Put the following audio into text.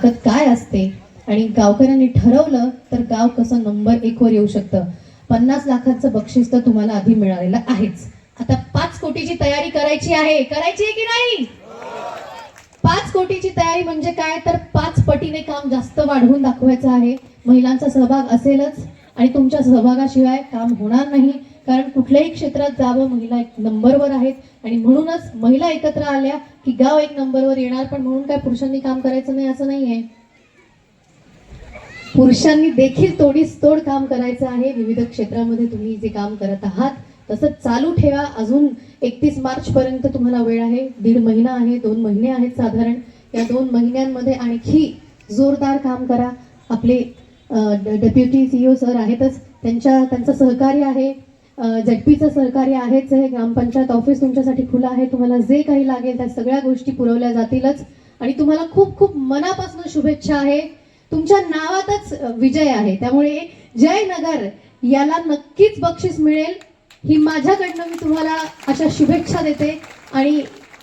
ताकद काय असते आणि गावकऱ्यांनी ठरवलं तर गाव कसं नंबर 1 वर येऊ शकतं. 50 लाखांचं बक्षीस तर तुम्हाला आधी मिळालेलं आहेच. आता 5 कोटीची तयारी करायची आहे की नाही? 5 कोटीची तयारी म्हणजे काय तर 5 पटीने काम जास्त वाढवून दाखवायचं आहे. महिलांचा सहभाग असेलच आणि तुमच्या सहभागाशिवाय काम होणार नाही. कारण कुठल्याही क्षेत्रात जावं महिला 1 नंबरवर आहेत आणि म्हणूनच महिला एकत्र आल्या की गाव 1 नंबरवर येणार. पण म्हणून काय पुरुषांनी काम करायचं नाही असं नाहीये. पुरुषांनी देखील तोडीस तोड काम करायचं आहे. विविध क्षेत्रामध्ये तुम्ही जे काम करत आहात तसंच चालू ठेवा. अजून 31 मार्च पर्यंत तुम्हाला वेळ आहे. 1.5 महिना आहे, 2 महिने आहेत साधारण. या 2 महिन्यांमध्ये आणखी जोरदार काम करा. आपले डेप्युटी CEO सर आहेतच, त्यांचं सहकार्य आहे, झडपीचं सहकार्य आहेच आहे. ग्रामपंचायत ऑफिस तुमच्यासाठी खुलं आहे. तुम्हाला जे काही लागेल त्या सगळ्या गोष्टी पुरवल्या जातीलच आणि तुम्हाला खूप खूप मनापासून शुभेच्छा आहे. तुमच्या नावातच विजय आहे, त्यामुळे जयनगर याला नक्कीच बक्षीस मिळेल ही माझ्याकडनं मी तुम्हाला अशा शुभेच्छा देते आणि